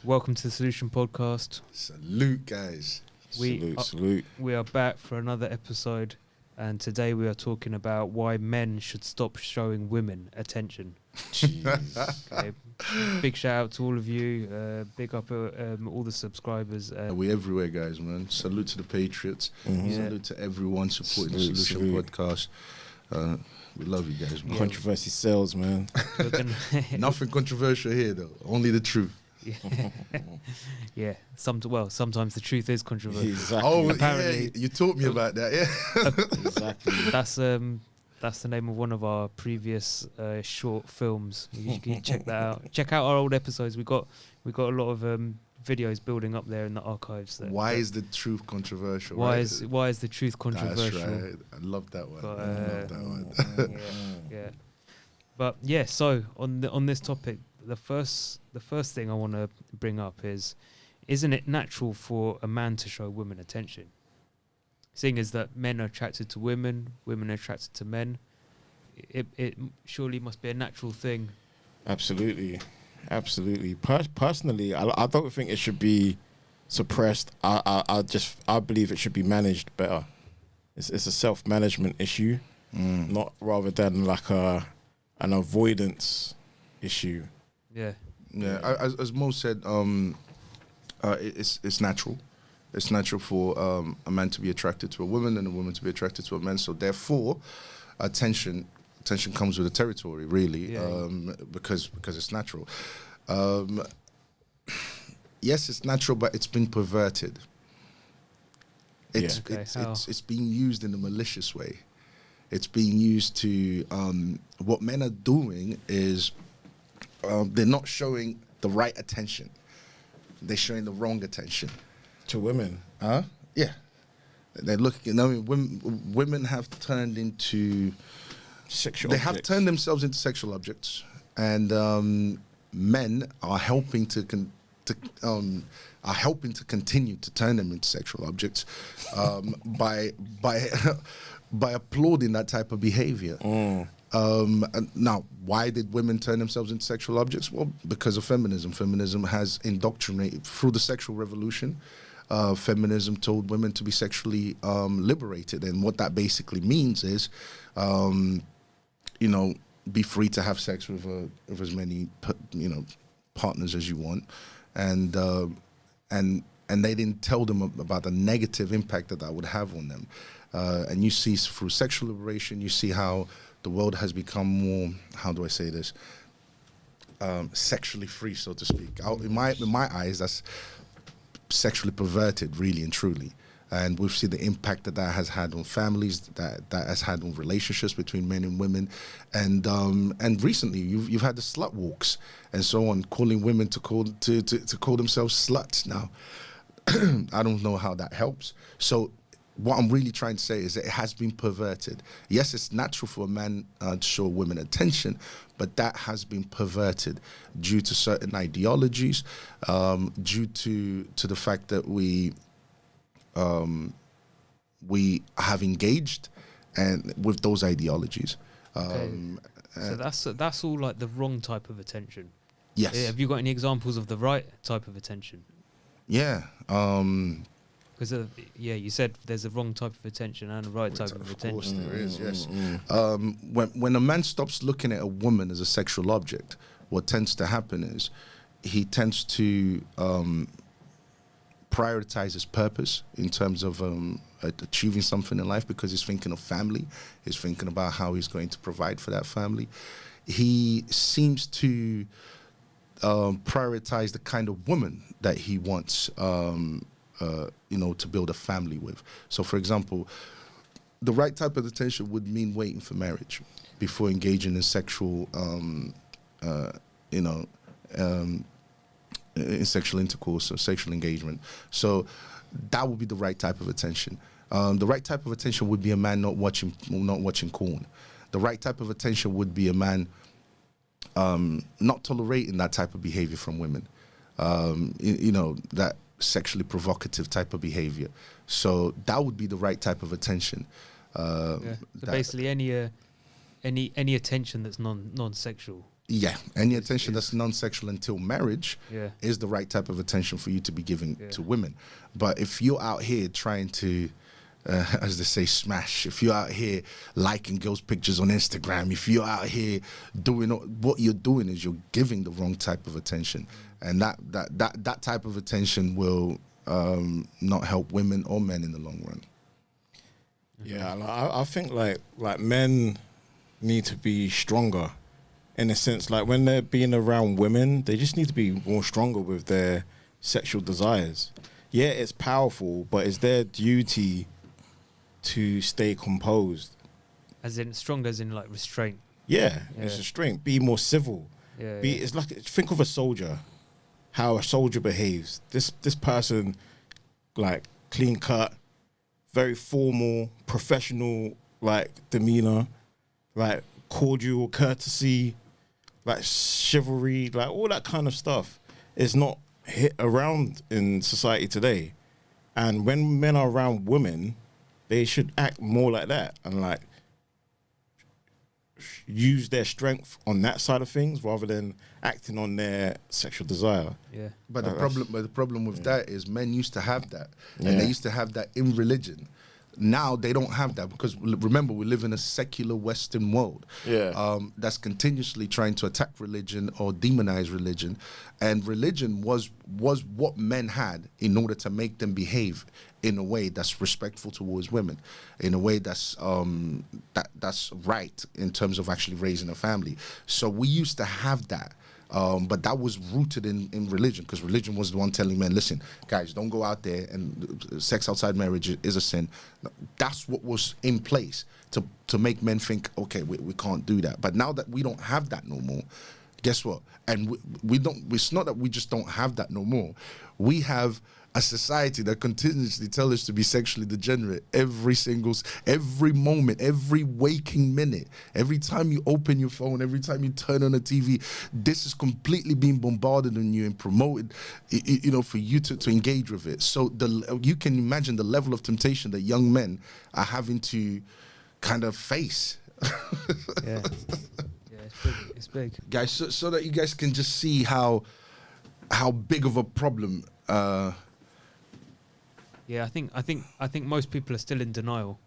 Welcome to the Solution Podcast. Salute, guys. Salute. We are back for another episode, and today we are talking about why men should stop showing women attention. Jeez. Okay. Big shout out to all of you. Big up all the subscribers. We're everywhere, guys, man. Salute to the Patriots. Salute to everyone supporting the Solution Podcast. We love you guys, man. Controversy sells, man. Nothing controversial here, though. Only the truth. Yeah. Sometimes the truth is controversial. Exactly. Oh, Apparently, yeah, you taught me about that, yeah. Exactly. That's the name of one of our previous short films. You can check that out. Check out our old episodes. We got a lot of videos building up there in the archives. Why is the truth controversial? Why is the truth controversial? That's right. I love that one. But, I love that one. Yeah. But yeah, so on this topic, the first thing I want to bring up is, isn't it natural for a man to show women attention? Seeing as that men are attracted to women, women are attracted to men, it surely must be a natural thing. Absolutely. Personally, I don't think it should be suppressed. I believe it should be managed better. It's a self-management issue, not rather than like an avoidance issue. Yeah. As Mo said, it's natural. It's natural for a man to be attracted to a woman and a woman to be attracted to a man. So therefore, attention comes with the territory, really, because it's natural. Yes, it's natural, but it's been perverted. It's being used in a malicious way. It's being used to what men are doing is they're not showing the right attention. They're showing the wrong attention. To women? Yeah. They're looking, women have turned into sexual They objects. have turned themselves into sexual objects. And men are helping to continue to turn them into sexual objects by applauding that type of behavior. Now, why did women turn themselves into sexual objects? Well, because of feminism. Feminism has indoctrinated through the sexual revolution. Feminism told women to be sexually liberated, and what that basically means is, be free to have sex with as many partners as you want, and they didn't tell them about the negative impact that would have on them. And you see through sexual liberation, you see how the world has become more, how do I say this, sexually free, so to speak. In my eyes, that's sexually perverted, really and truly. And we've seen the impact that has had on families, that has had on relationships between men and women. And recently, you've had the slut walks and so on, calling women to call themselves sluts. Now, I don't know how that helps. So what I'm really trying to say is that it has been perverted. Yes, it's natural for a man to show women attention, but that has been perverted due to certain ideologies, due to the fact that we have engaged with those ideologies. So that's all like the wrong type of attention. Yes. Have you got any examples of the right type of attention? Yeah. Because you said there's a wrong type of attention and a right type of attention. Of course there is, yes. When a man stops looking at a woman as a sexual object, what tends to happen is he tends to prioritize his purpose in terms of achieving something in life, because he's thinking of family. He's thinking about how he's going to provide for that family. He seems to prioritize the kind of woman that he wants to build a family with. So, for example, the right type of attention would mean waiting for marriage before engaging in sexual, in sexual intercourse or sexual engagement. So that would be the right type of attention. The right type of attention would be a man not watching porn. The right type of attention would be a man not tolerating that type of behavior from women. That sexually provocative type of behavior. So that would be the right type of attention. So basically any attention that's non-sexual Yeah, any attention that's non-sexual until marriage Yeah. is the right type of attention for you to be giving Yeah. to women. But if you're out here trying to, as they say, smash, if you're out here liking girls' pictures on Instagram, if you're out here doing what you're doing is you're giving the wrong type of attention, and that type of attention will not help women or men in the long run. Yeah, like, I think like men need to be stronger. In a sense, like when they're being around women, they just need to be more stronger with their sexual desires. Yeah, it's powerful, but it's their duty to stay composed. As in strong, as in like restraint. Yeah, it's a strength. Be more civil. Yeah. It's like, think of a soldier, how a soldier behaves. This person, like clean cut, very formal, professional, like demeanor, like cordial courtesy, like chivalry, like all that kind of stuff is not hit around in society today. And when men are around women, they should act more like that and like use their strength on that side of things rather than acting on their sexual desire. Yeah. But the problem with that is men used to have that, and Yeah. they used to have that in religion. Now they don't have that because remember, we live in a secular Western world that's continuously trying to attack religion or demonize religion, and religion was what men had in order to make them behave in a way that's respectful towards women, in a way that's that's right in terms of actually raising a family. So we used to have that. But that was rooted in religion, because religion was the one telling men, listen, guys, don't go out there, and sex outside marriage is a sin. That's what was in place to make men think, okay, we can't do that. But now that we don't have that no more, guess what? And we don't, it's not that we just don't have that no more. We have a society that continuously tells us to be sexually degenerate every moment, every waking minute, every time you open your phone, every time you turn on the TV, this is completely being bombarded on you and promoted, you know, for you to engage with it. So you can imagine the level of temptation that young men are having to kind of face. Yeah. Yeah, it's big. It's big. Guys, so that you guys can just see how big of a problem. Yeah, I think most people are still in denial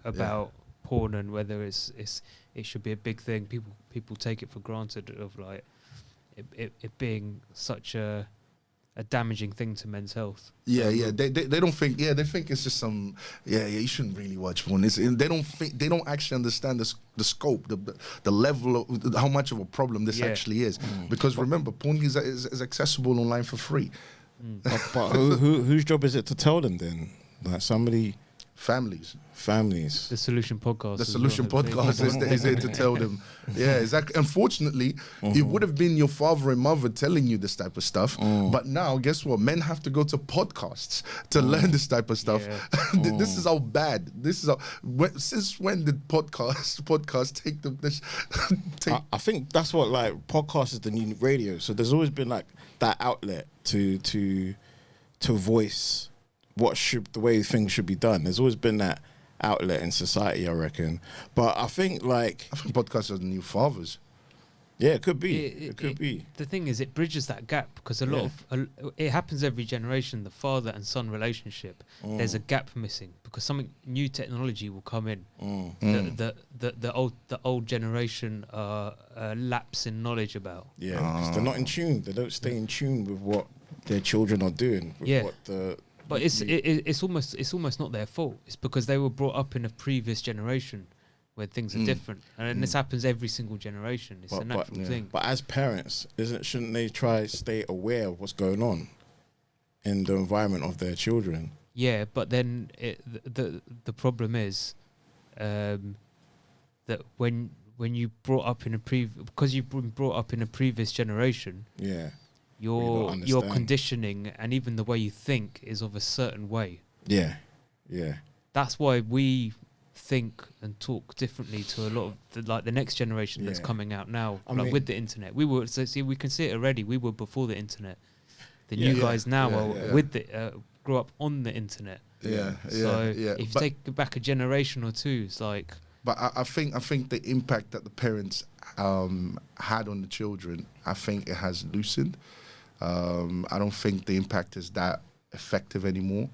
about porn and whether it should be a big thing. People take it for granted of like it being such a damaging thing to men's health. They don't think they think it's just some you shouldn't really watch porn. They don't actually understand the scope, the level of how much of a problem this actually is. Because remember, porn is accessible online for free. But whose job is it to tell them then? Like families. The Solution Podcast. The Solution Podcast is there to tell them. Yeah, exactly. Unfortunately, it would have been your father and mother telling you this type of stuff. But now, guess what? Men have to go to podcasts to learn this type of stuff. Yeah. This is how bad. Since when did podcasts take them? I think that's what, like, podcast is the new radio. So there's always been like that outlet to voice the way things should be done. There's always been that outlet in society, I reckon. But I think podcasts are the new fathers. Yeah, it could be. It could be. The thing is, it bridges that gap because it happens every generation. The father and son relationship, there's a gap missing because something new technology will come in. The old generation lapse in knowledge about. Yeah, because they're not in tune. They don't stay in tune with what their children are doing. But it's almost not their fault. It's because they were brought up in a previous generation where things are different, and this happens every single generation. It's a natural thing. But as parents, shouldn't they try to stay aware of what's going on in the environment of their children? Yeah, but then the problem is that when you brought up in because you've been brought up in a previous generation. Yeah. Your conditioning and even the way you think is of a certain way. Yeah. That's why we think and talk differently to a lot of the next generation that's coming out now. With the internet, we can see it already. We were before the internet. The new guys now are grew up on the internet. If you take back a generation or two, it's like. But I think the impact that the parents had on the children, I think it has loosened. I don't think the impact is that effective anymore.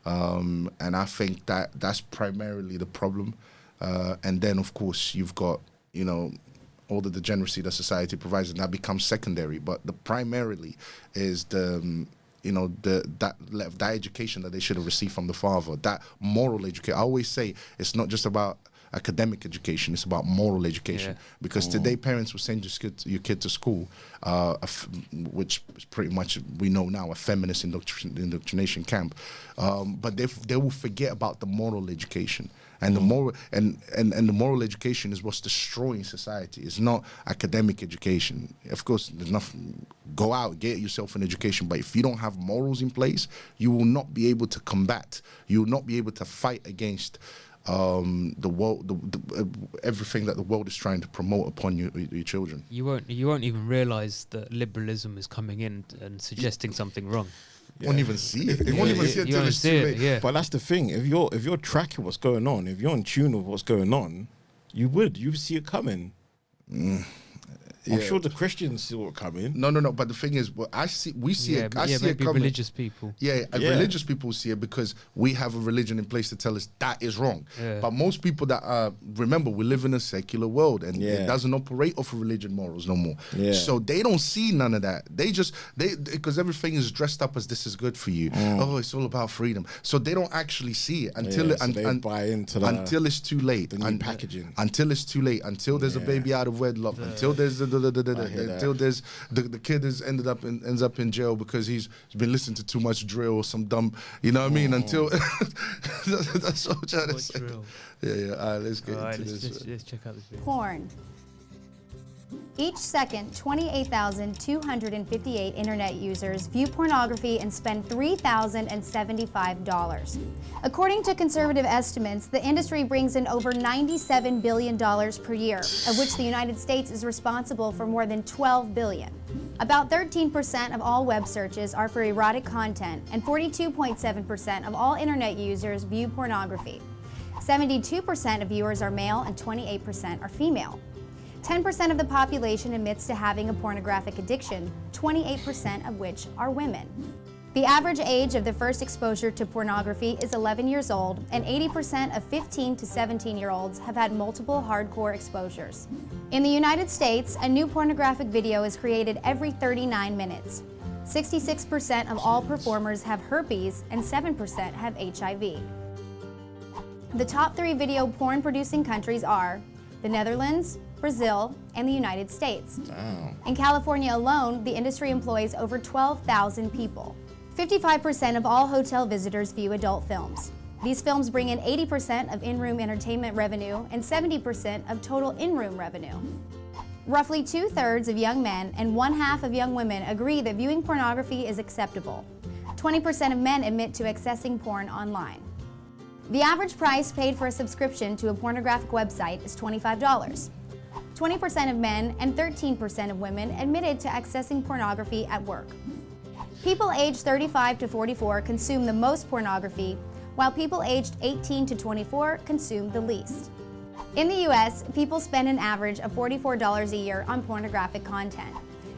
And I think that that's primarily the problem. And then, of course, you've got, you know, all the degeneracy that society provides, and that becomes secondary. But the primarily is the, you know, that education that they should have received from the father, that moral education. I always say it's not just about academic education, it's about moral education. Because today parents will send your kid to school, which is pretty much, we know now, a feminist indoctrination camp. But they will forget about the moral education. And the moral and the moral education is what's destroying society. It's not academic education. Of course, there's nothing. Go out, get yourself an education. But if you don't have morals in place, you will not be able to combat. You will not be able to fight against the world, everything that the world is trying to promote upon your children. You won't even realize that liberalism is coming in and suggesting something wrong. You won't even see it. You won't even see it until it's too late. Yeah. But that's the thing. If you're tracking what's going on, if you're in tune with what's going on, you see it coming. I'm sure the Christians saw it coming. No. But the thing is, we see it. I see it coming. Religious people. Religious people see it because we have a religion in place to tell us that is wrong. Yeah. But most people that remember, we live in a secular world, and it doesn't operate off of religion morals no more. Yeah. So they don't see none of that. They because everything is dressed up as this is good for you. Oh, it's all about freedom. So they don't actually see it until they buy into until it's too late. The new packaging. Until it's too late. Until there's a baby out of wedlock. Until there's until there's the kid ends up in jail because he's been listening to too much drill or some dumb, you know what I mean? Until that's what I'm trying to say. Drill. Yeah. All right, let's get into this. Let's check out this video. Porn. Each second, 28,258 internet users view pornography and spend $3,075. According to conservative estimates, the industry brings in over $97 billion per year, of which the United States is responsible for more than $12 billion. About 13% of all web searches are for erotic content, and 42.7% of all internet users view pornography. 72% of viewers are male and 28% are female. 10% of the population admits to having a pornographic addiction, 28% of which are women. The average age of the first exposure to pornography is 11 years old, and 80% of 15 to 17-year-olds have had multiple hardcore exposures. In the United States, a new pornographic video is created every 39 minutes. 66% of all performers have herpes, and 7% have HIV. The top 3 video porn-producing countries are the Netherlands, Brazil, and the United States. Wow. In California alone, the industry employs over 12,000 people. 55% of all hotel visitors view adult films. These films bring in 80% of in-room entertainment revenue and 70% of total in-room revenue. Roughly 2/3 of young men and 1/2 of young women agree that viewing pornography is acceptable. 20% of men admit to accessing porn online. The average price paid for a subscription to a pornographic website is $25. 20% of men and 13% of women admitted to accessing pornography at work. People aged 35 to 44 consume the most pornography, while people aged 18 to 24 consume the least. In the US, people spend an average of $44 a year on pornographic content.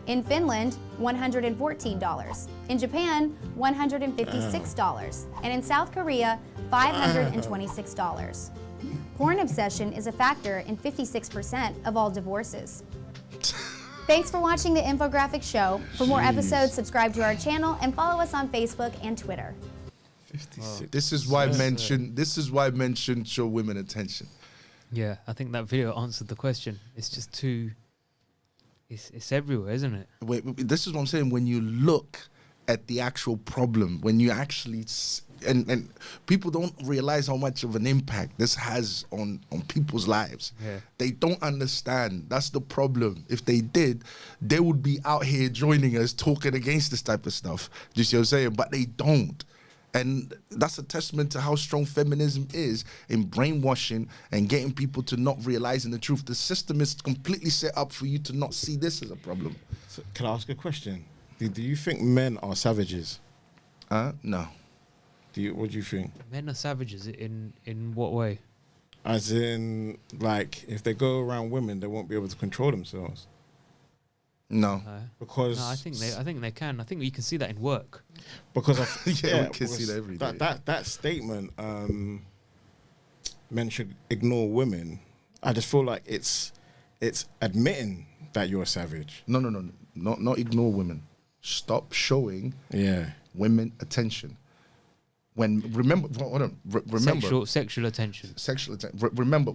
In Finland, $114. In Japan, $156. And in South Korea, $526. Porn obsession is a factor in 56% of all divorces. Thanks for watching the Infographic Show. For more episodes, subscribe to our channel and follow us on Facebook and Twitter. 56. This is why men shouldn't show women attention. Yeah, I think that video answered the question. It's just too. It's everywhere, isn't it? Wait, this is what I'm saying. When you look at the actual problem, when you actually and people don't realize how much of an impact this has on people's lives. Yeah. They don't understand. That's the problem. If they did, they would be out here joining us talking against this type of stuff. Do you see what I'm saying? But they don't. And that's a testament to how strong feminism is in brainwashing and getting people to not realizing the truth. The system is completely set up for you to not see this as a problem. So can I ask a question? Do you think men are savages? No. What do you think? Men are savages in what way? As in, like, if they go around women, they won't be able to control themselves. No. Because No, I think they can. I think you can see that in work. Because of We can see that every day. That statement, men should ignore women. I just feel like it's admitting that you're a savage. No. Not ignore women. Stop showing women attention. When remember Sexual attention. Remember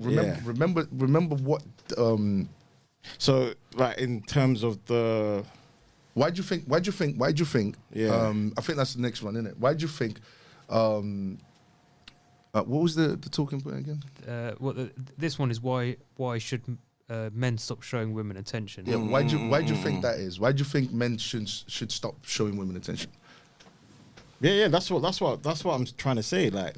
what So, like, in terms of the... Why'd you think? Yeah. I think that's the next one, isn't it? Why'd you think? What was the talking point again? This one is why should men stop showing women attention? Yeah. Why'd you think that is? Why'd you think men should stop showing women attention? Yeah. That's what I'm trying to say. Like,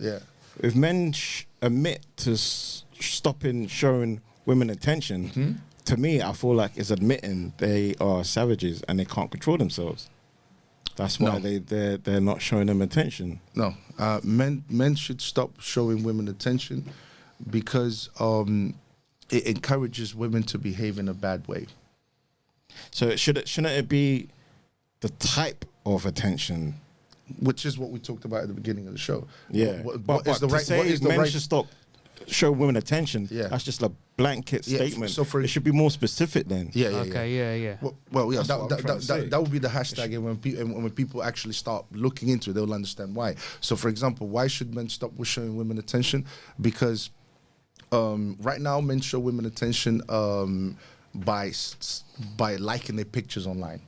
if men admit to stopping showing women attention, to me, I feel like it's admitting they are savages and they can't control themselves. That's why they're not showing them attention. No, men should stop showing women attention because it encourages women to behave in a bad way. So shouldn't it be the type of attention? Which is what we talked about at the beginning of the show. Yeah, what is the right? What is the men should stop show women attention? Yeah, that's just a blanket statement. So it should be more specific then. Yeah. Well, yeah. That would be the hashtag, and when people actually start looking into it, they'll understand why. So, for example, why should men stop showing women attention? Because right now, men show women attention by liking their pictures online.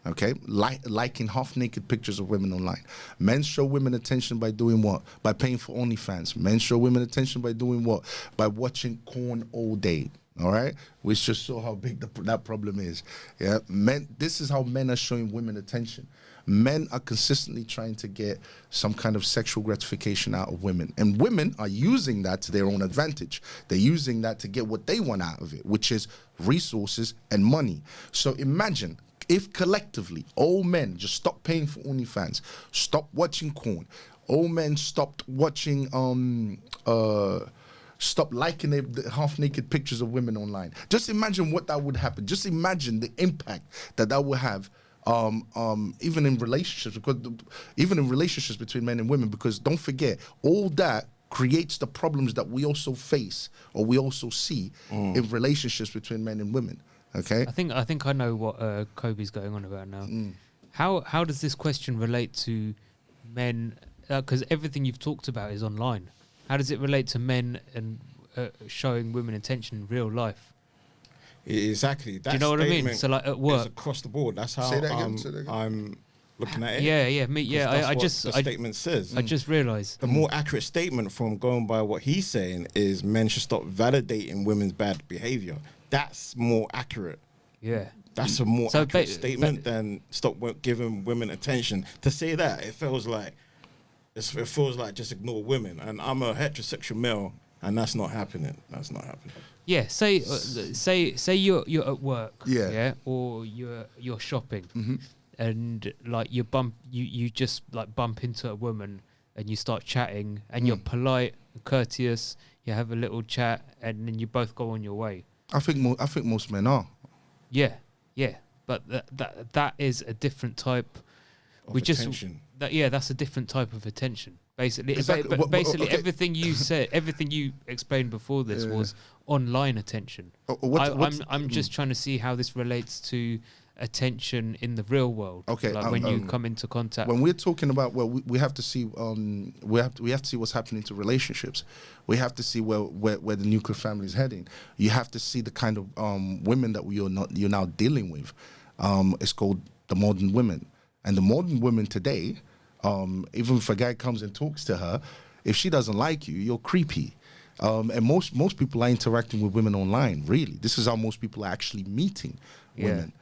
Okay, liking half-naked pictures of women online. Men show women attention by doing what? By paying for OnlyFans. Men show women attention by doing what? By watching porn all day. All right, which just show how big that problem is. Yeah, men. This is how men are showing women attention. Men are consistently trying to get some kind of sexual gratification out of women, and women are using that to their own advantage. They're using that to get what they want out of it, which is resources and money. So imagine if collectively all men just stopped paying for OnlyFans, stopped watching porn, all men stopped watching, stopped liking the half-naked pictures of women online. Just imagine what that would happen. Just imagine the impact that would have, even in relationships, between men and women. Because don't forget, all that creates the problems that we also face or we also see in relationships between men and women. Okay. I think I know what Kobe's going on about now. How does this question relate to men? Because everything you've talked about is online. How does it relate to men and showing women attention in real life? Exactly. Do you know what I mean? So like at work, across the board. That's how Say that again. I'm looking at it. The statement says. I just realised the more accurate statement from going by what he's saying is men should stop validating women's bad behaviour. That's more accurate. Yeah. That's a more accurate statement than stop giving women attention. To say that, it feels like just ignore women. And I'm a heterosexual male, and that's not happening. That's not happening. Yeah. Say you're at work. Yeah. Or you're shopping, and like you just like bump into a woman, and you start chatting, and you're polite, courteous. You have a little chat, and then you both go on your way. I think most men are. Yeah, but that is a different type of attention. That's a different type of attention. Basically, Exactly. Basically, everything you said, everything you explained before this was online attention. I'm just trying to see how this relates to attention in the real world. Okay, like when you come into contact. When we're talking about, we have to see, we have to see what's happening to relationships. We have to see where the nuclear family is heading. You have to see the kind of women that you're now dealing with. It's called the modern women, and the modern women today, even if a guy comes and talks to her, if she doesn't like you, you're creepy. And most people are interacting with women online. Really, this is how most people are actually meeting women.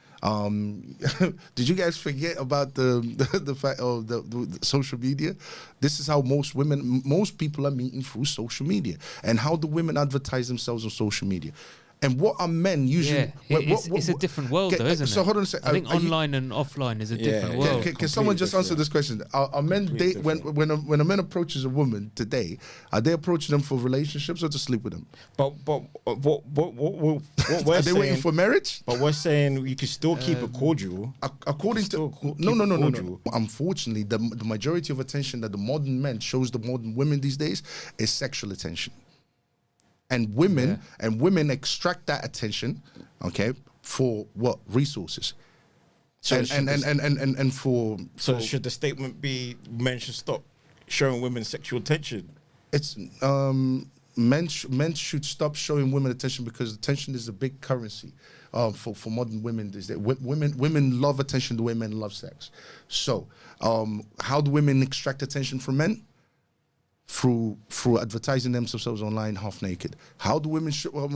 Did you guys forget about the fact of the social media? This is how most people are meeting through social media. And how do women advertise themselves on social media? And what are men usually? Yeah, it's a different world, though, isn't it? So hold on a second. I think online and offline is a different world. Can someone just answer this question? Are men date when a man approaches a woman today? Are they approaching them for relationships or to sleep with them? But what we're Are they waiting for marriage? But we're saying you can still keep it cordial. According to no. Unfortunately, the majority of attention that the modern men shows the modern women these days is sexual attention. And women extract that attention, okay, for what? Resources. So should the statement be men should stop showing women sexual attention? It's men should stop showing women attention because attention is a big currency for modern women these days. Women love attention the way men love sex. So how do women extract attention from men? Through advertising themselves online half naked. How do women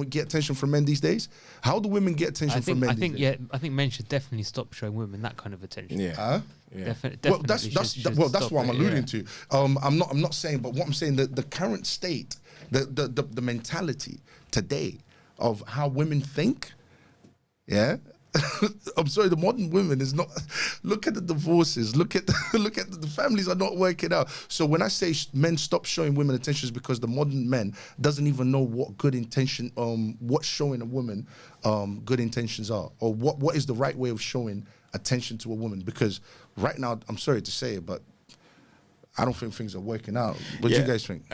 get attention from men these days? How do women get attention from men these days? I think men should definitely stop showing women that kind of attention. Yeah. Definitely That's what I'm alluding to. I'm not saying, but what I'm saying, that the current state, the mentality today of how women think, yeah. I'm sorry, the modern women is not. Look at the divorces. Look at the families are not working out. So when I say men stop showing women attention, is because the modern men doesn't even know what good intention, what showing a woman, good intentions are, or what is the right way of showing attention to a woman. Because right now, I'm sorry to say it, but I don't think things are working out. What do you guys think?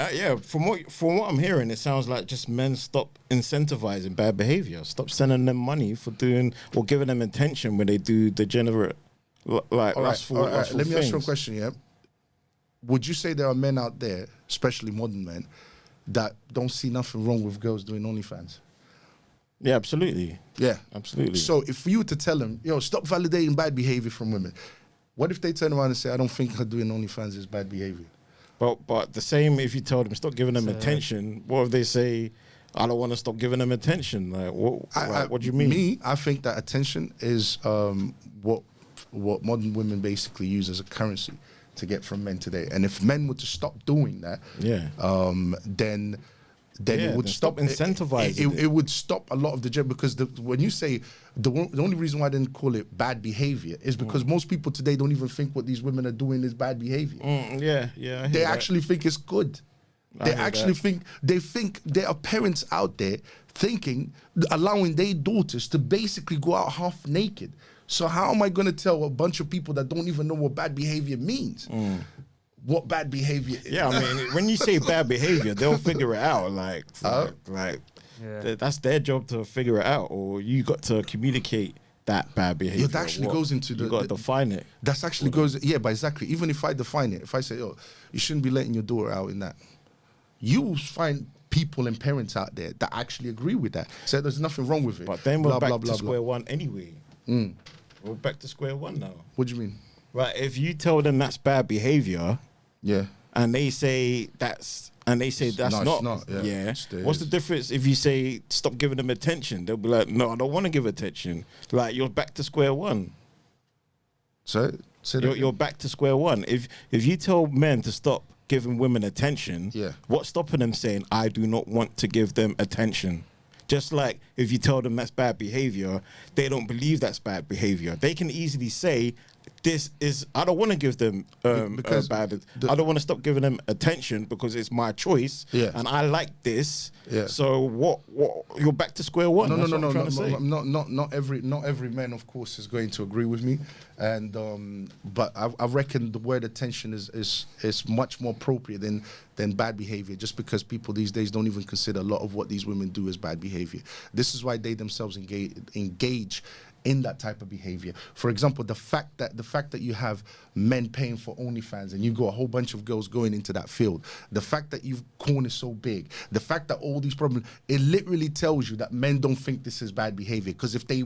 From what I'm hearing, it sounds like just men stop incentivizing bad behavior. Stop sending them money for doing or giving them attention when they do degenerate, lustful Let me things. ask you a question. Yeah, would you say there are men out there, especially modern men, that don't see nothing wrong with girls doing OnlyFans? Yeah, absolutely. Yeah, absolutely. So if you were to tell them, stop validating bad behavior from women. What if they turn around and say, I don't think her doing OnlyFans is bad behavior? But the same if you told them stop giving them attention, what if they say, I don't want to stop giving them attention? Like, what do you mean? I think that attention is what modern women basically use as a currency to get from men today. And if men were to stop doing that, then it would stop incentivizing it would stop a lot of the because when you say the only reason why I didn't call it bad behavior is because most people today don't even think what these women are doing is bad behavior. They actually think it's good. They actually think there are parents out there allowing their daughters to basically go out half naked. So how am I going to tell a bunch of people that don't even know what bad behavior means? What bad behavior is? Yeah, I mean, when you say bad behavior, they'll figure it out. That's their job to figure it out, or you got to communicate that bad behavior. Yeah, that actually goes into you got to define it. That's actually goes, but exactly. Even if I define it, if I say, you shouldn't be letting your daughter out in that, you will find people and parents out there that actually agree with that. So there's nothing wrong with it. But then we're back to square one anyway. We're back to square one now. What do you mean? Right, if you tell them that's bad behavior, and they say that's not. Yeah. What's the difference if you say stop giving them attention? They'll be like, no, I don't want to give attention. Like, you're back to square one. So you're back to square one. If you tell men to stop giving women attention, what's stopping them saying I do not want to give them attention? Just like if you tell them that's bad behavior, they don't believe that's bad behavior. They can easily say, I don't want to give them I don't want to stop giving them attention because it's my choice and I like this. So what you're back to square one. Not every man, of course, is going to agree with me, and but I reckon the word attention is much more appropriate than bad behavior, just because people these days don't even consider a lot of what these women do as bad behavior. This is why they themselves engage in that type of behavior. For example, the fact that you have men paying for OnlyFans and you got a whole bunch of girls going into that field, the fact that you've corn is so big, the fact that all these problems, it literally tells you that men don't think this is bad behavior. Because if they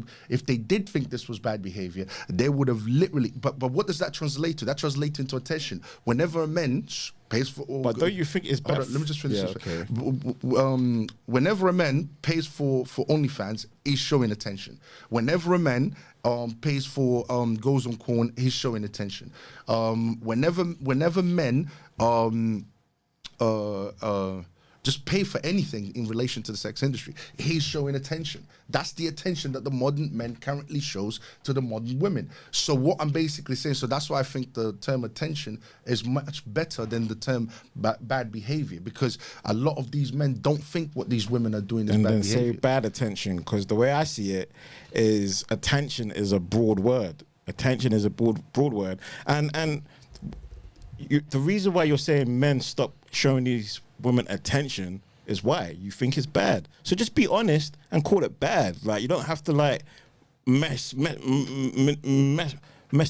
did think this was bad behavior, they would have literally. But what does that translate to? That translates into attention. Whenever a man pays for all. But don't you think it's bad? Let me just finish this. Okay. Whenever a man pays for OnlyFans, he's showing attention. Whenever a man pays for goes on corn, he's showing attention. Whenever men just pay for anything in relation to the sex industry. He's showing attention. That's the attention that the modern men currently shows to the modern women. So what I'm basically saying, so that's why I think the term attention is much better than the term bad behavior, because a lot of these men don't think what these women are doing is And bad then behavior. say bad attention, because the way I see it is attention is a broad word. Attention is a broad word. And the reason why you're saying men stop showing these women attention is why you think it's bad. So just be honest and call it bad. Like, you don't have to like mess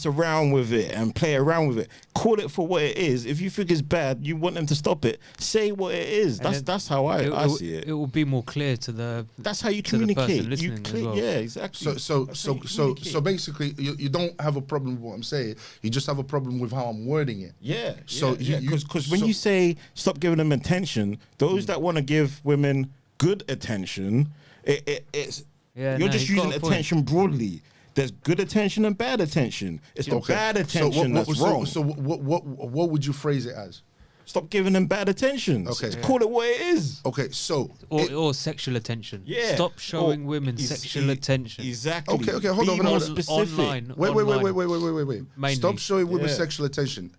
around with it and play around with it. Call it for what it is. If you think it's bad, you want them to stop it, say what it is. That's how I see it. It will be more clear to the. That's how you to the person communicate. listening as well. Yeah, exactly. So basically, you don't have a problem with what I'm saying. You just have a problem with how I'm wording it. Yeah. So because when you say stop giving them attention, those that want to give women good attention, it's Yeah, you're no, just you've got using a point. attention broadly. There's good attention and bad attention. It's the bad attention that's wrong. So what would you phrase it as? Stop giving them bad attention. Okay. Just call it what it is. Okay, so Or sexual attention. Yeah. Stop showing Or women sexual attention. Exactly. Okay, hold Be on, more hold on. specific. Online. Wait. Mainly. Stop showing women Yeah. sexual attention.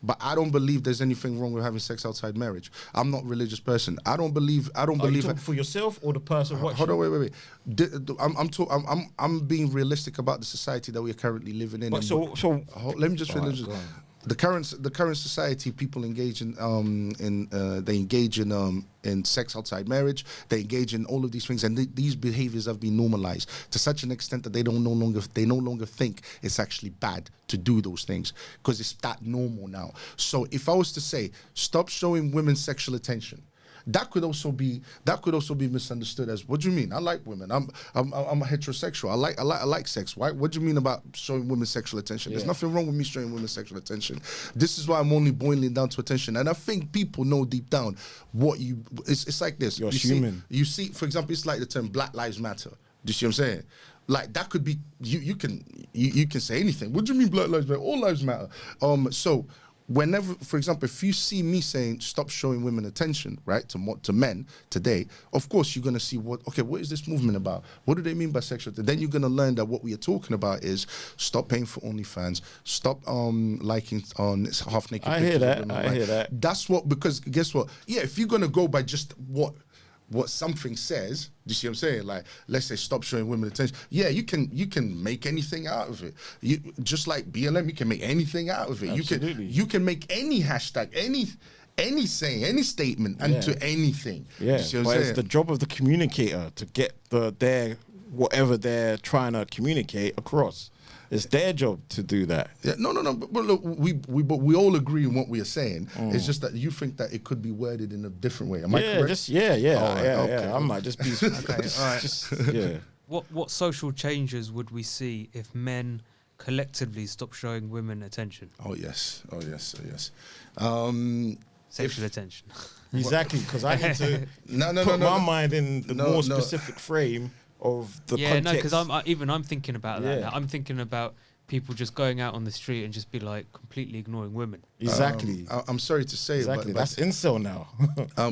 But I don't believe there's anything wrong with having sex outside marriage. I'm not a religious person. I don't believe. Are you talking for yourself or the person watching? Hold on, wait. I'm being realistic about the society that we are currently living in. But And so let me just finish. Alright, go on. The current society, people engage in sex outside marriage. They engage in all of these things, and these behaviors have been normalized to such an extent that they no longer think it's actually bad to do those things, because it's that normal now. So if I was to say stop showing women sexual attention, that could also be misunderstood as, what do you mean? I like women. I'm a heterosexual. I like sex. Why? What do you mean about showing women sexual attention? There's nothing wrong with me showing women sexual attention. This is why I'm only boiling down to attention. And I think people know deep down what it's like this. You're human. human. You see, for example, it's like the term Black Lives Matter. Do you see what I'm saying? Like, that could be, you can say anything. What do you mean Black Lives Matter? All lives matter. So whenever, for example, if you see me saying stop showing women attention, right, to men today, of course you're going to see what is this movement about? What do they mean by sexual? Then you're going to learn that what we are talking about is stop paying for OnlyFans, stop liking on half naked I pictures. hear that. of women, I right? hear that. That's what, because guess what? Yeah, if you're going to go by just what something says, do you see what I'm saying? Like, let's say stop showing women attention. Yeah, you can make anything out of it. You just like BLM, you can make anything out of it. Absolutely. You can make any hashtag, any saying, any statement into anything. Yeah, You see what but I'm it's saying? the job of the communicator to get their whatever they're trying to communicate across. It's their job to do that. Yeah, no. But look, we all agree on what we are saying. It's just that you think that it could be worded in a different way. Am I correct? Yeah. I might just be. Okay, all right. Yeah. What social changes would we see if men collectively stop showing women attention? Oh yes. Sexual attention. Exactly, because I need to put my mind in the more specific frame of the Yeah, context. no, because I'm thinking about that Yeah. now. I'm thinking about people just going out on the street and just be like completely ignoring women. Exactly. I'm sorry to say, Exactly. but That's incel now.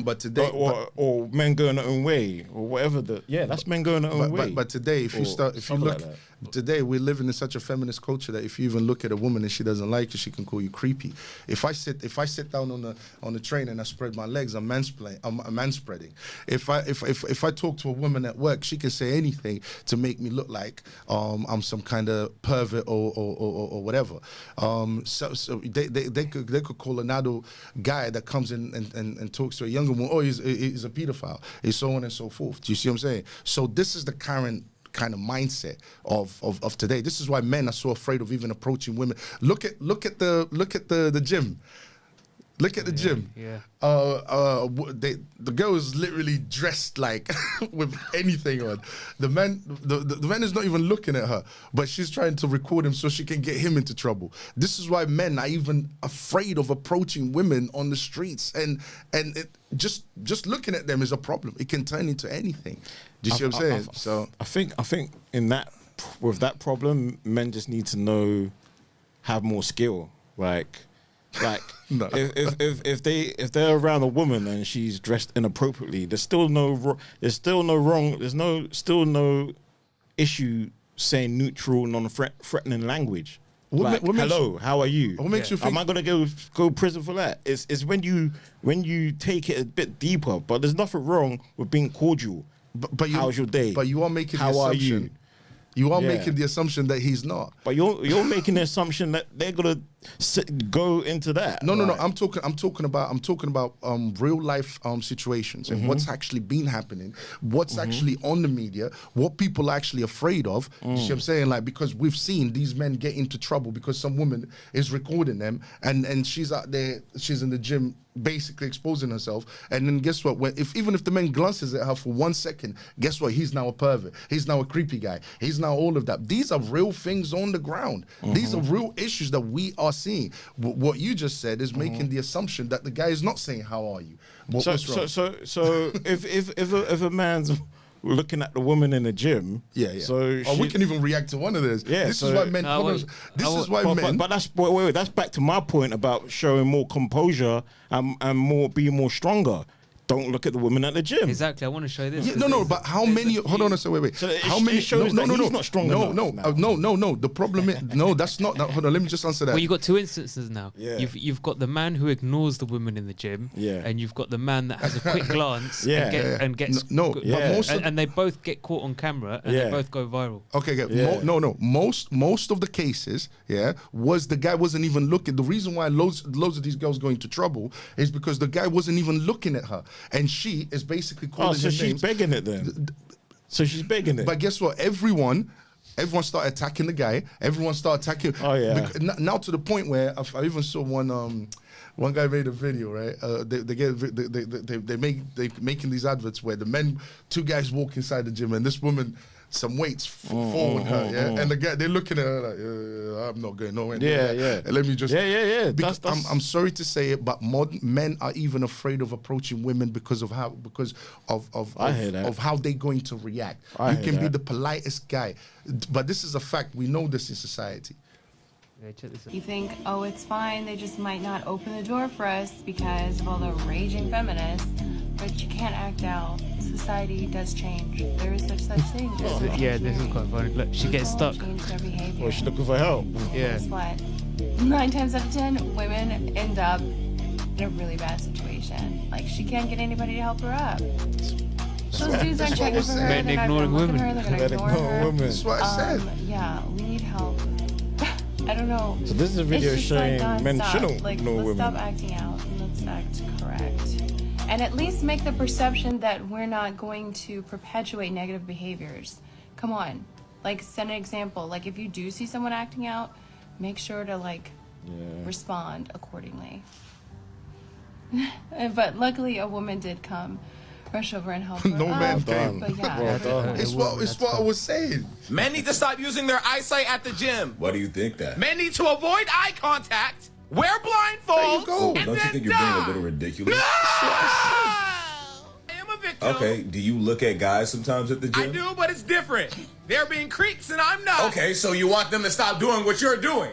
but today, or men going their own way, or whatever that's men going their own way. But today, if you something look, like that. today we're living in such a feminist culture that if you even look at a woman and she doesn't like you, she can call you creepy. If I sit down on the train and I spread my legs, I'm manspreading. If I talk to a woman at work, she can say anything to make me look like I'm some kind of pervert or whatever. So they could call an adult guy that comes in and talks to a younger woman, oh, he's a pedophile, and so on and so forth. Do you see what I'm saying? So this is the current kind of mindset of today. This is why men are so afraid of even approaching women. Look at the gym. Look at the gym. Yeah. The girl is literally dressed like with anything on. The man is not even looking at her, but she's trying to record him so she can get him into trouble. This is why men are even afraid of approaching women on the streets, and just looking at them is a problem. It can turn into anything. Do you see what I'm saying? So I think with that problem, men just need to have more skill. Like, Like, No. if they're around a woman and she's dressed inappropriately, there's still no issue saying neutral, non-threatening language. What makes hello, how are you? What makes you think? Am I gonna go prison for that? It's when you take it a bit deeper. But there's nothing wrong with being cordial. But how's your day? But you are making the How are assumption. you? You are Yeah. making the assumption that he's not. But you're making the assumption that they're gonna go into that. No. I'm talking about real life situations and what's actually been happening, what's actually on the media, what people are actually afraid of. You see what I'm saying? Like, because we've seen these men get into trouble because some woman is recording them and she's out there, she's in the gym basically exposing herself, and then guess what? Even if the man glances at her for 1 second, guess what? He's now a pervert. He's now a creepy guy. He's now all of that. These are real things on the ground. These are real issues that we are seeing. What you just said is making the assumption that the guy is not saying how are you. What's wrong? So if a man's looking at the woman in the gym, So we can even react to one of those. Yeah, this so- is why men. But that's back to my point about showing more composure and being more stronger. Don't look at the woman at the gym. Exactly. I want to show this. Yeah, no, but how many? Hold on a second, wait. So it How many? shows that he's not strong enough now. No. The problem is that's not. Hold on, let me just answer that. Well, you've got two instances now. Yeah. You've got the man who ignores the woman in the gym, Yeah. and you've got the man that has a quick glance and gets but most of and they both get caught on camera and they both go viral. Okay, Yeah. Most of the cases, was the guy wasn't even looking. The reason why loads of these girls go into trouble is because the guy wasn't even looking at her, and she is basically calling so him she's names. begging it then. So she's begging it. But guess what? Everyone started attacking the guy. Everyone started attacking. Oh, yeah. Now to the point where I even saw one guy made a video, right? They making these adverts where two guys walk inside the gym and this woman, some weights fall on her, and the guy, they're looking at her like, I'm not going nowhere. Yeah. And let me just, because That's- I'm sorry to say it, but modern men are even afraid of approaching women because of how they're going to react. I You hear can be that. the politest guy, but this is a fact. We know this in society. Yeah, check this out. You think, oh, it's fine, they just might not open the door for us because of all the raging feminists, but you can't act out. Society does change. There is such thing. Yeah, this is quite funny. Look, she gets stuck. Change their behavior. Well, she's looking for help. Yeah. Guess what? 9 times out of 10, women end up in a really bad situation. Like, she can't get anybody to help her up. Those dudes aren't checking for her. Men They're not ignoring gonna look women. at her. They're Let gonna it ignore go, her. women. That's what I said. Yeah, we need help. I don't know. So this is a video It's just showing like, men stop. shouldn't Like, ignore let's women. stop acting out and let's act correct. And at least make the perception that we're not going to perpetuate negative behaviors. Come on. Like, set an example. Like, if you do see someone acting out, make sure to, respond accordingly. But luckily, a woman did come, rush over and help her No up. man came. But yeah. Well done. It's what I was saying. Men need to stop using their eyesight at the gym. Why do you think that? Men need to avoid eye contact, wear blindfolds, There you go. and Don't you then think you're being die. a little ridiculous? I am a victim. Okay, do you look at guys sometimes at the I gym? do, but it's different. They're being creeps and I'm not. Okay, so you want them to stop doing what you're doing?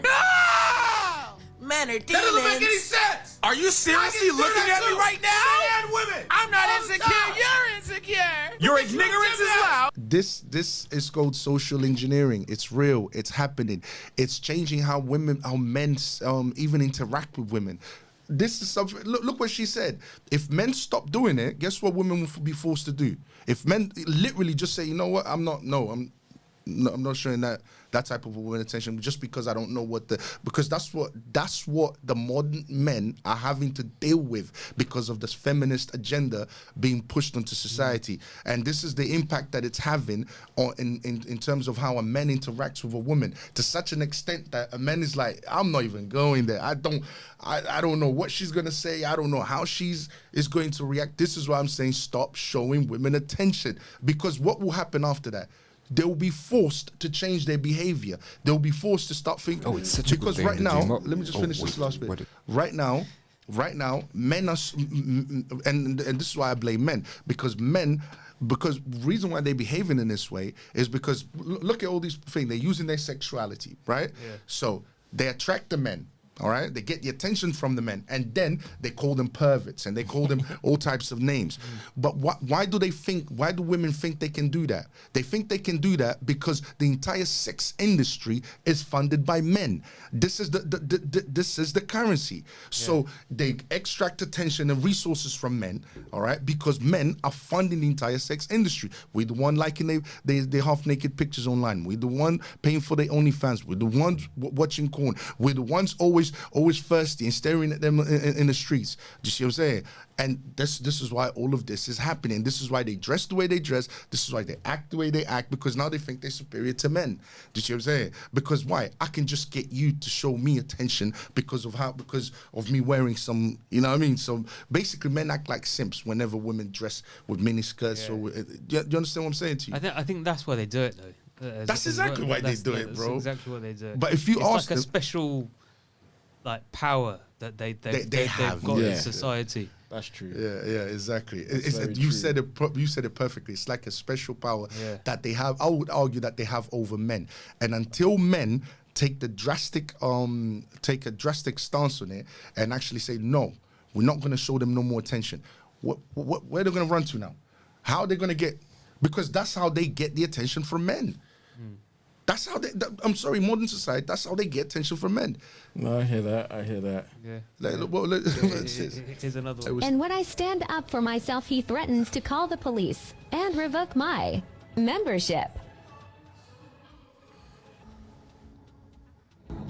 Men are That doesn't make any demons. sense. Are you seriously looking at me right now? And women. I'm not insecure. You're insecure. Your ignorance is loud. This is called social engineering. It's real. It's happening. It's changing how men even interact with women. This is something. Look what she said. If men stop doing it, guess what women will be forced to do? If men literally just say, you know what, I'm not showing that type of a woman attention just because I don't know because that's what the modern men are having to deal with because of this feminist agenda being pushed onto society. And this is the impact that it's having in terms of how a man interacts with a woman, to such an extent that a man is like, I'm not even going there. I don't know what she's gonna say. I don't know how is going to react. This is why I'm saying stop showing women attention, because what will happen after that? They'll be forced to change their behavior. They'll be forced to start thinking. Oh, it's such a good because thing right to now, dream up. let me just Oh, finish this wait, last bit. what- Right now, men are, and this is why I blame men, because reason why they're behaving in this way is because look at all these things. They're using their sexuality, right? Yeah. So they attract the men. All right, they get the attention from the men, and then they call them perverts and they call them all types of names. But why do women think they can do that? They think they can do that because the entire sex industry is funded by men. This is the currency. So they extract attention and resources from men, all right, because men are funding the entire sex industry. We're the one liking their half-naked pictures online. We're the one paying for their OnlyFans. We're the ones watching porn. We're the ones always thirsty and staring at them in the streets. Do you see what I'm saying? And this is why all of this is happening. This is why they dress the way they dress. This is why they act the way they act, because now they think they're superior to men. Do you see what I'm saying? Because why? I can just get you to show me attention because of me wearing some, you know what I mean? So basically men act like simps whenever women dress with mini skirts or do you understand what I'm saying to you? I think that's why they do it though. That's exactly why they do it, bro. That's exactly what they do. But if you ask like a special power that they've got in society. That's true. Yeah, exactly. You said it perfectly. It's like a special power that they have. I would argue that they have over men. And until men take a drastic stance on it and actually say, no, we're not going to show them no more attention. Where are they going to run to now? How are they going to get? Because that's how they get the attention from men. That's how I'm sorry, modern society, that's how they get attention from men. No, I hear that. Yeah. Here's another one. And when I stand up for myself, he threatens to call the police and revoke my membership. Oh,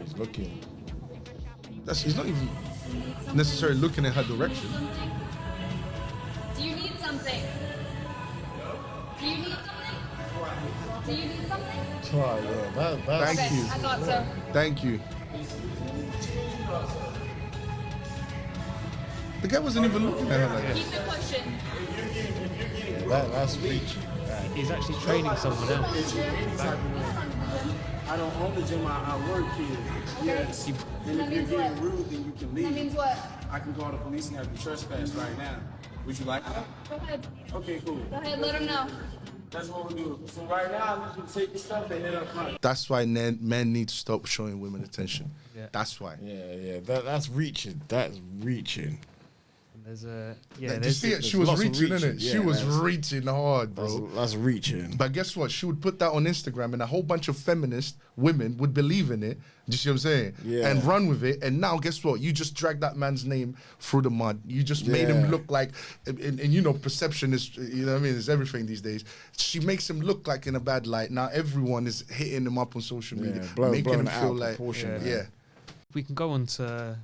he's looking. He's not even necessarily looking in her direction. Do you need something? Do you need something? Do you need something? Oh, yeah, that's... Thank you. I thought so. Thank you. The guy wasn't even looking at her like that. Keep it pushing. That's reaching. He's actually training someone else. I don't own the gym, I work here. Yes. And if you're getting rude, then you can leave. That means what? I can call the police and have you trespass right now. Would you like that? Go ahead. Okay, cool. Go ahead, let him know. That's what we'll do. So right now, you can take your stuff and head up front. That's why men need to stop showing women attention. Yeah. That's why. Yeah. That's reaching. That's reaching. There's a Did you see it? She was reaching, innit? Yeah, she was reaching hard, bro. That's reaching. But guess what? She would put that on Instagram, and a whole bunch of feminist women would believe in it. Do you see what I'm saying? Yeah. And run with it. And now, guess what? You just dragged that man's name through the mud. You just made him look like, and you know, perception is, you know what I mean? Is everything these days. She makes him look like in a bad light. Now everyone is hitting him up on social media, making him feel like, We can go on to.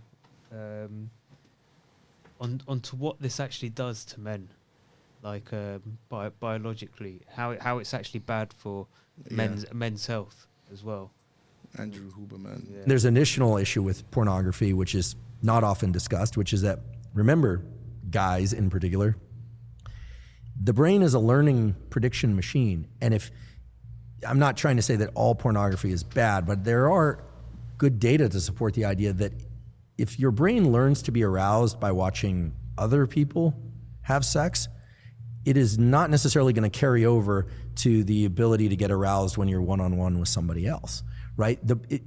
Onto what this actually does to men, like biologically, how it's actually bad for men's health as well. Andrew Huberman. Yeah. There's an additional issue with pornography, which is not often discussed, which is that, remember, guys in particular, the brain is a learning prediction machine. And if, I'm not trying to say that all pornography is bad, but there are good data to support the idea that if your brain learns to be aroused by watching other people have sex, it is not necessarily going to carry over to the ability to get aroused when you're one-on-one with somebody else, right?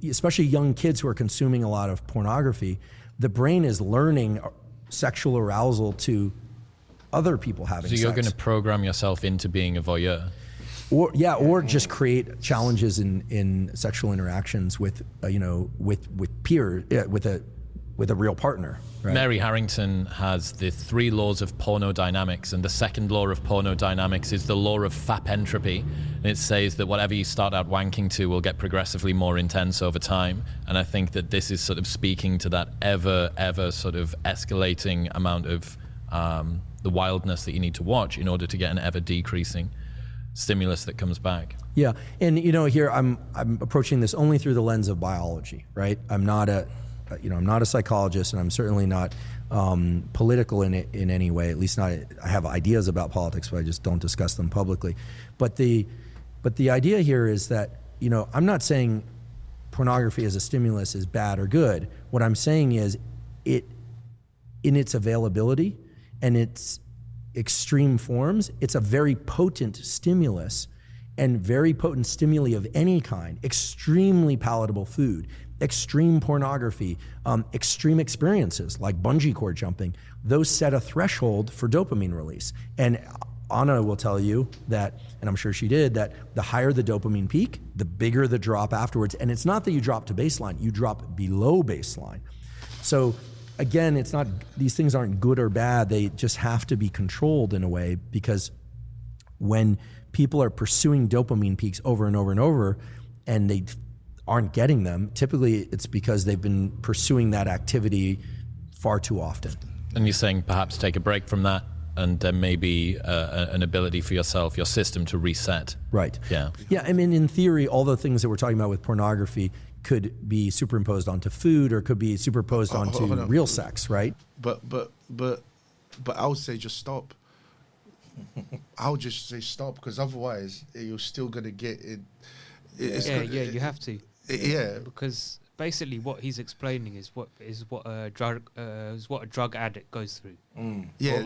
Especially young kids who are consuming a lot of pornography, the brain is learning sexual arousal to other people having sex. So you're going to program yourself into being a voyeur? Or just create challenges in sexual interactions with peers, with a real partner. Right? Mary Harrington has the 3 laws of pornodynamics, and the second law of pornodynamics is the law of FAP entropy. And it says that whatever you start out wanking to will get progressively more intense over time. And I think that this is sort of speaking to that ever sort of escalating amount of the wildness that you need to watch in order to get an ever decreasing stimulus that comes back. Yeah, and here I'm approaching this only through the lens of biology, right? I'm not a psychologist, and I'm certainly not political in any way. At least not. I have ideas about politics, but I just don't discuss them publicly. But the idea here is that I'm not saying pornography as a stimulus is bad or good. What I'm saying is it, in its availability and its extreme forms, it's a very potent stimulus and very potent stimuli of any kind, extremely palatable food, extreme pornography, extreme experiences like bungee cord jumping, those set a threshold for dopamine release. And Anna will tell you that, and I'm sure she did, that the higher the dopamine peak, the bigger the drop afterwards. And it's not that you drop to baseline, you drop below baseline. So again, it's not, these things aren't good or bad, they just have to be controlled in a way, because when people are pursuing dopamine peaks over and over and over and they aren't getting them, typically it's because they've been pursuing that activity far too often. And you're saying perhaps take a break from that, and there may be an ability for yourself, your system to reset. Right. Yeah. Yeah, I mean, in theory, all the things that we're talking about with pornography could be superimposed onto food, or could be superimposed onto real sex, right? But I would say just stop. I would just say stop, because otherwise you're still gonna get it. You have to. Yeah, because basically what he's explaining is what a drug addict goes through,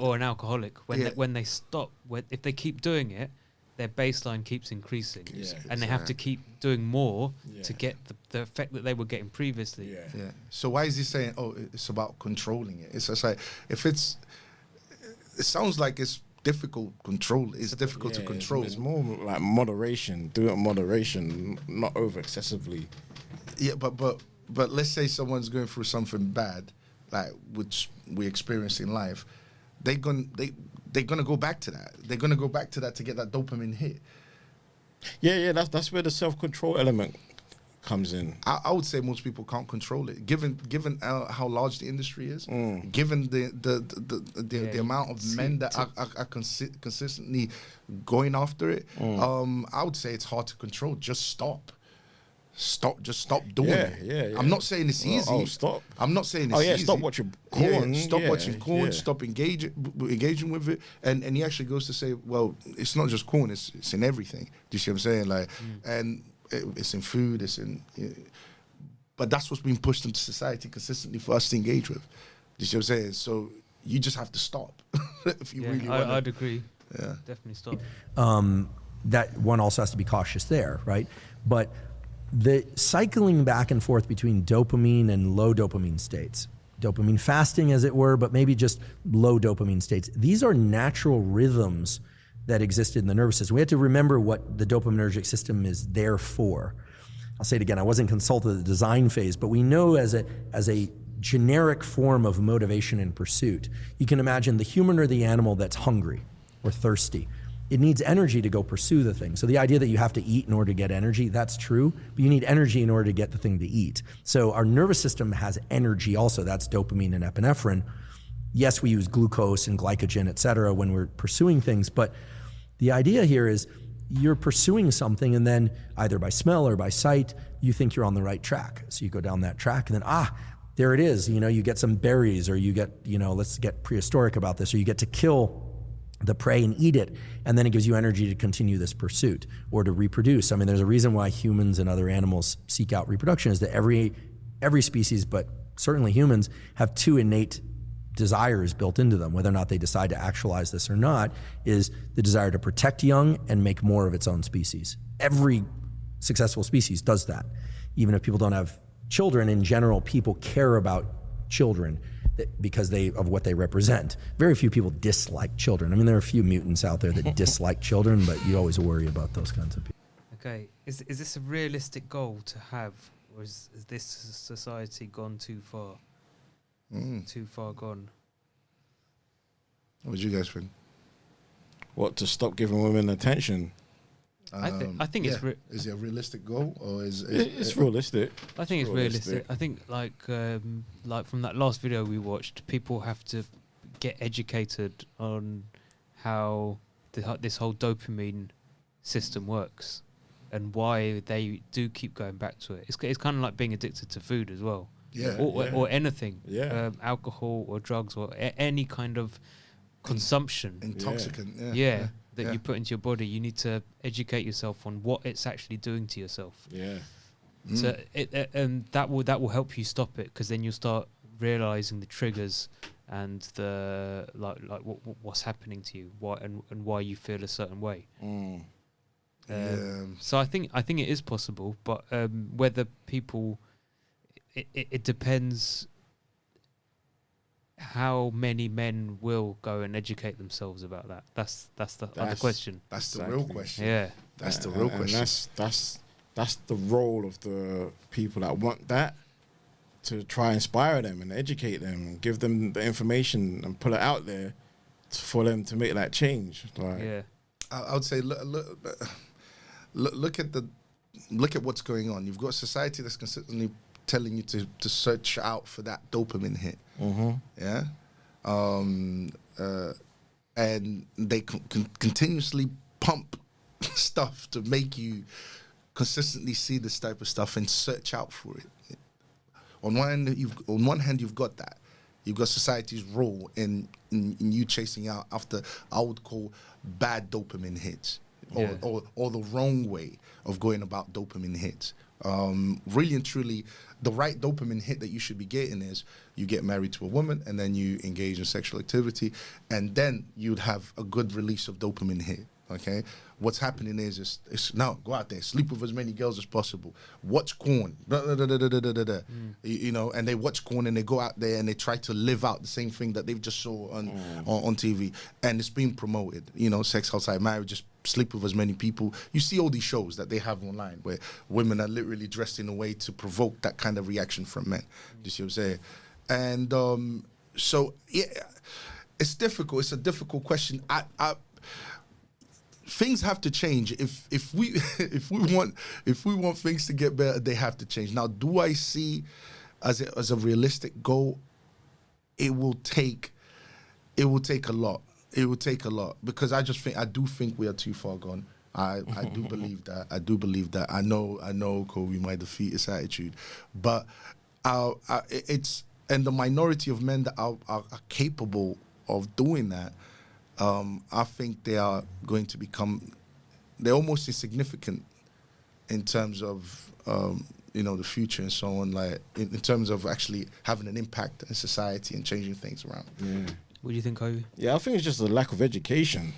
or an alcoholic when they stop. If they keep doing it, their baseline keeps increasing, and they have to keep doing more to get the effect that they were getting previously. Yeah. So why is he saying, oh, it's about controlling it? It's just like, it sounds like it's difficult control. It's difficult to control. It's more like moderation. Do it in moderation, not over excessively. Yeah, but let's say someone's going through something bad, like which we experience in life. They're gonna go back to that. They're gonna go back to that to get that dopamine hit. Yeah. That's where the self-control element comes in. I would say most people can't control it, given how large the industry is, given the amount of men that are consistently going after it. I would say it's hard to control. Just stop. Just stop doing it. Yeah. I'm not saying it's easy. Stop. I'm not saying it's easy. Stop watching porn. Stop watching porn. Stop engaging with it. And he actually goes to say, well, it's not just porn. It's in everything. Do you see what I'm saying? Like, and it's in food. It's in. But that's what's being pushed into society consistently for us to engage with. Do you see what I'm saying? So you just have to stop if you really want. I'd agree. Yeah, definitely stop. That one also has to be cautious there, right? But the cycling back and forth between dopamine and low dopamine states, dopamine fasting as it were, but maybe just low dopamine states, these are natural rhythms that existed in the nervous system. We have to remember what the dopaminergic system is there for. I'll say it again, I wasn't consulted at the design phase, but we know as a generic form of motivation and pursuit, you can imagine the human or the animal that's hungry or thirsty. It needs energy to go pursue the thing. So the idea that you have to eat in order to get energy, that's true, but you need energy in order to get the thing to eat. So our nervous system has energy also, that's dopamine and epinephrine. Yes, we use glucose and glycogen, et cetera, when we're pursuing things, but the idea here is you're pursuing something and then either by smell or by sight, you think you're on the right track. So you go down that track and then, there it is. You get some berries, or you get, let's get prehistoric about this, or you get to kill the prey and eat it, and then it gives you energy to continue this pursuit or to reproduce. I mean, there's a reason why humans and other animals seek out reproduction, is that every species, but certainly humans, have two innate desires built into them. Whether or not they decide to actualize this or not is the desire to protect young and make more of its own species. Every successful species does that. Even if people don't have children, in general, people care about children because of what they represent. Very few people dislike children. I mean, there are a few mutants out there that dislike children, but you always worry about those kinds of people. Okay, is this a realistic goal to have, or is this society gone too far? Too far gone? What do you guys think? What, to stop giving women attention? I think it's. Is it a realistic goal, or is it's realistic? I think it's realistic. I think like from that last video we watched, people have to get educated on how this whole dopamine system works and why they do keep going back to it. It's kind of like being addicted to food as well. Or anything. Alcohol or drugs or any kind of consumption. Intoxicant. That you put into your body. You need to educate yourself on what it's actually doing to yourself. So and that will help you stop it, because then you'll start realizing the triggers and the like what's happening to you, why and why you feel a certain way. So I think it is possible, but whether people, it depends how many men will go and educate themselves about that. That's the other question. That's the real question. Yeah, that's the real question. That's the role of the people that want that, to try and inspire them and educate them and give them the information and put it out there for them to make that change. Like, I would say look at what's going on. You've got a society that's consistently telling you to search out for that dopamine hit. Yeah, and they continuously pump stuff to make you consistently see this type of stuff and search out for it. On one hand, you've got that. You've got society's role in you chasing out after, I would call, bad dopamine hits, or the wrong way of going about dopamine hits. Really and truly, the right dopamine hit that you should be getting is you get married to a woman and then you engage in sexual activity, and then you'd have a good release of dopamine hit. Okay, what's happening is now go out there, sleep with as many girls as possible, watch porn, you know, and they watch porn and they go out there and they try to live out the same thing that they've just saw on TV, and it's being promoted. You know, sex outside marriage, just sleep with as many people. You see all these shows that they have online where women are literally dressed in a way to provoke that kind of reaction from men. You see what I'm saying? And so yeah, it's difficult. It's a difficult question. Things have to change. If we want things to get better, they have to change. Now, do I see as a realistic goal? It will take a lot. It will take a lot, because I do think we are too far gone. I do believe that. I know Kobe, my defeatist attitude, but it's, and the minority of men that are capable of doing that. I think they are going to they're almost insignificant in terms of, the future and so on, like in terms of actually having an impact in society and changing things around. Yeah. What do you think, Kobe? Yeah, I think it's just a lack of education,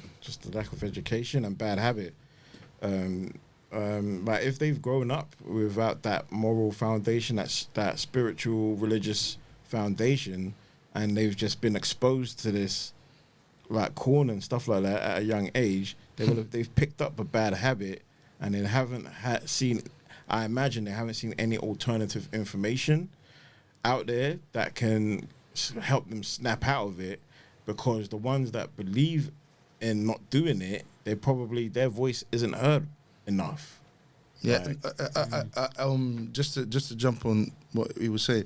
and bad habit. Like if they've grown up without that moral foundation, that spiritual, religious foundation, and they've just been exposed to this, like corn and stuff like that at a young age, they've picked up a bad habit, and they haven't seen. I imagine they haven't seen any alternative information out there that can help them snap out of it, because the ones that believe in not doing it, their voice isn't heard enough. Yeah, just to jump on what we were saying.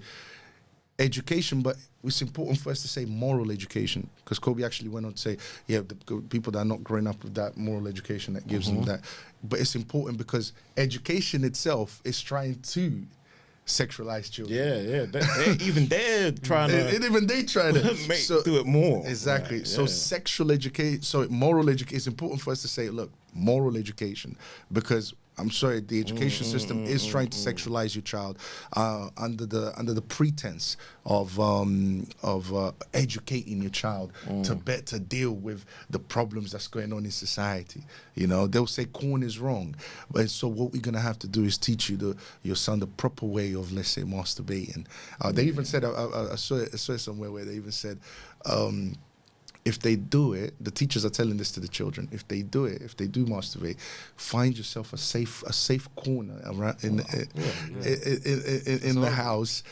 Education, but it's important for us to say moral education, because Kobe actually went on to say, yeah, the people that are not growing up with that moral education that gives them that. But it's important because education itself is trying to sexualize children. Yeah. They're trying to. Even they try to do it more. Exactly. Right, so sexual education, moral education. It's important for us to say, look, moral education, because I'm sorry, the education system is trying to sexualize your child under the pretense of educating your child to deal with the problems that's going on in society. You know, they'll say corn is wrong, but so what we're gonna have to do is teach your son the proper way of, let's say, masturbating. They even said, I saw it somewhere where they even said, if they do it, the teachers are telling this to the children. If they do masturbate, find yourself a safe corner around in the house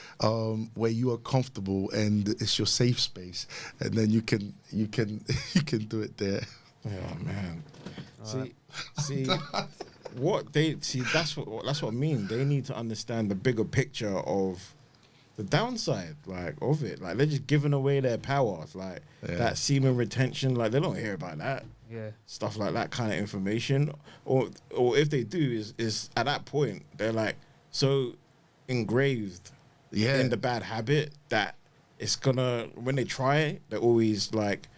where you are comfortable and it's your safe space, and then you can do it there. Yeah, man. See, that's what I mean. They need to understand the bigger picture of the downside, like, of it. Like, they're just giving away their power, like that semen retention. Like, they don't hear about that. Yeah, stuff like that kind of information, or if they do, is at that point they're like so engraved in the bad habit that it's gonna, when they try it, they're always like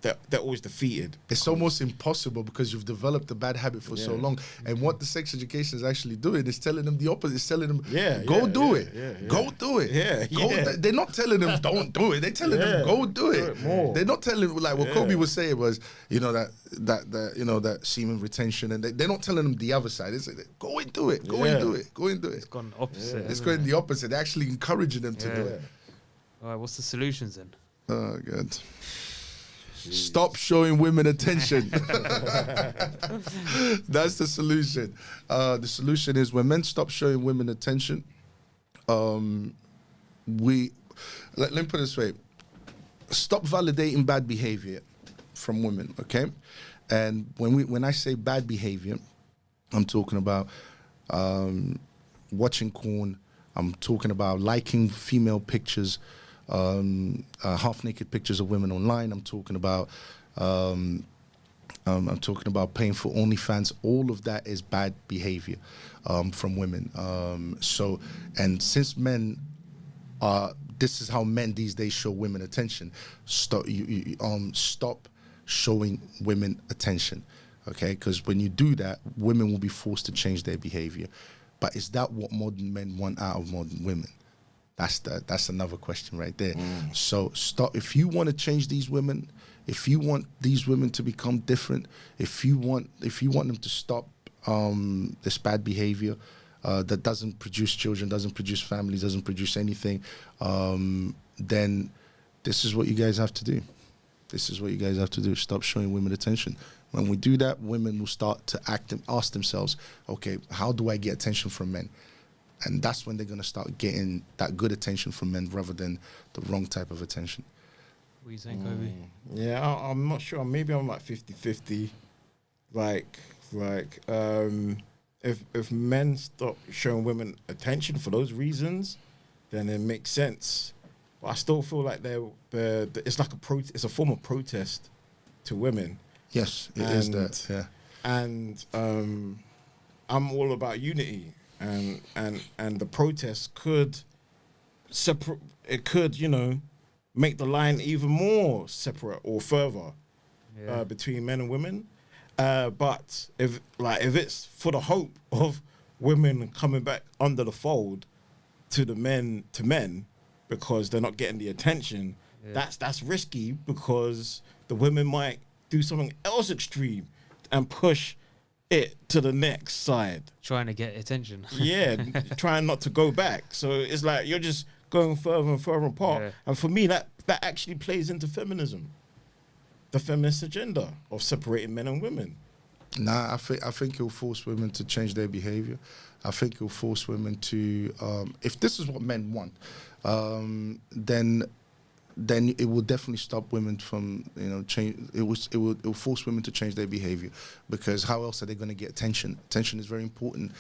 they're always defeated. It's almost impossible because you've developed a bad habit for so long. And what the sex education is actually doing is telling them the opposite. It's telling them, go do it. Go do it. They're not telling them don't do it. They're telling them go do it. They're not telling like what Kobe was saying was, that semen retention, and they're not telling them the other side. It's like, go and do it. Go and do it. Go and do it. It's gone opposite. It's going the opposite. They're actually encouraging them to do it. All right, what's the solutions then? Oh, good. Stop showing women attention. That's the solution. The solution is when men stop showing women attention, let me put it this way. Stop validating bad behavior from women, okay? And when I say bad behavior, I'm talking about watching porn. I'm talking about liking female pictures, half-naked pictures of women online. I'm talking about paying for OnlyFans. All of that is bad behavior from women. And since men this is how men these days show women attention. Stop showing women attention, okay? Because when you do that, women will be forced to change their behavior. But is that what modern men want out of modern women? That's another question right there. So stop. If you want to change these women, if you want these women to become different, if you want them to stop this bad behavior that doesn't produce children, doesn't produce families, doesn't produce anything, then this is what you guys have to do. This is what you guys have to do. Stop showing women attention. When we do that, women will start to ask themselves, okay, how do I get attention from men? And that's when they're going to start getting that good attention from men rather than the wrong type of attention. What are you saying, Kobe? Yeah, I'm not sure. Maybe I'm like 50-50. If men stop showing women attention for those reasons, then it makes sense. But I still feel like it's like it's a form of protest to women. Yes, it is that. Yeah. And I'm all about unity, and the protest could separate. It could, make the line even more separate or further between men and women. But if it's for the hope of women coming back under the fold to men because they're not getting the attention, that's risky because the women might do something else extreme and push it to the next side. Trying to get attention. Trying not to go back. So it's like you're just going further and further apart. Yeah. And for me, that actually plays into feminism. The feminist agenda of separating men and women. Nah, I think it'll force women to change their behavior. I think it'll force women to, if this is what men want, then it will definitely stop women from, change. It will force women to change their behavior, because how else are they going to get attention? Attention is very important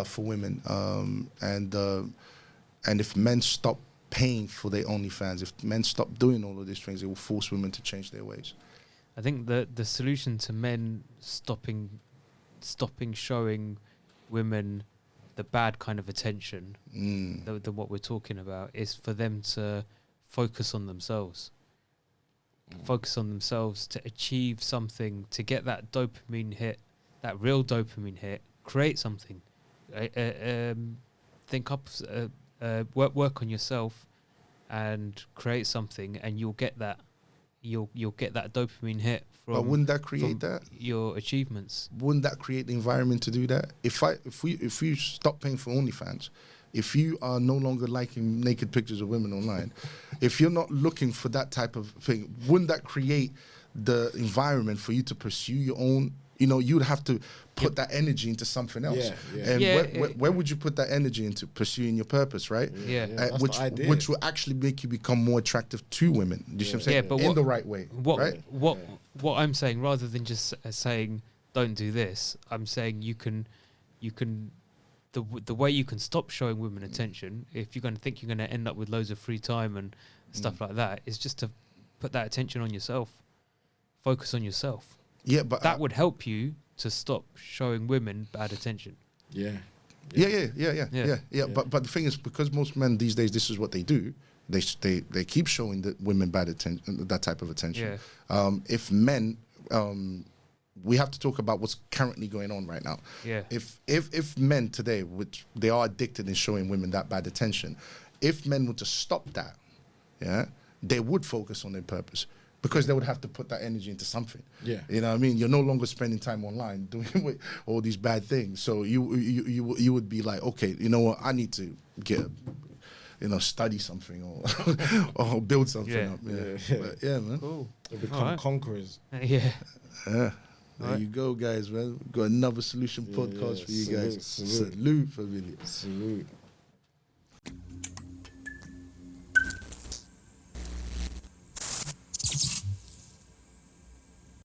for women, and if men stop paying for their OnlyFans, if men stop doing all of these things, it will force women to change their ways. I think the solution to men stopping showing women the bad kind of attention, the what we're talking about, is for them to focus on themselves. Focus on themselves to achieve something, to get that dopamine hit, that real dopamine hit. Create something. Think up, work on yourself, and create something, and you'll get that. You'll get that dopamine hit from. But wouldn't that create that? Your achievements. Wouldn't that create the environment to do that? If we stop paying for OnlyFans, if you are no longer liking naked pictures of women online, if you're not looking for that type of thing, wouldn't that create the environment for you to pursue your own? You'd have to put that energy into something else. And where would you put that energy into? Pursuing your purpose, right? Which will actually make you become more attractive to women. Do you see what I'm saying? But in the right way. What I'm saying, rather than just saying don't do this, I'm saying you can the way you can stop showing women attention, if you're going to think you're going to end up with loads of free time and stuff like that, is just to put that attention on yourself. Focus on yourself. Yeah, but that would help you to stop showing women bad attention. Yeah. But the thing is, because most men these days, this is what they do. they keep showing the women bad attention, that type of attention. If men, we have to talk about what's currently going on right now. If men today, which they are addicted in showing women that bad attention, if men were to stop that, they would focus on their purpose. Because they would have to put that energy into something. You know what I mean? You're no longer spending time online doing all these bad things. So you would be like, okay, you know what? I need to get, study something or build something up. But man. Cool. They become conquerors. There you go, guys, man. We've got another Solution podcast for you guys. Salute, familia. Salute.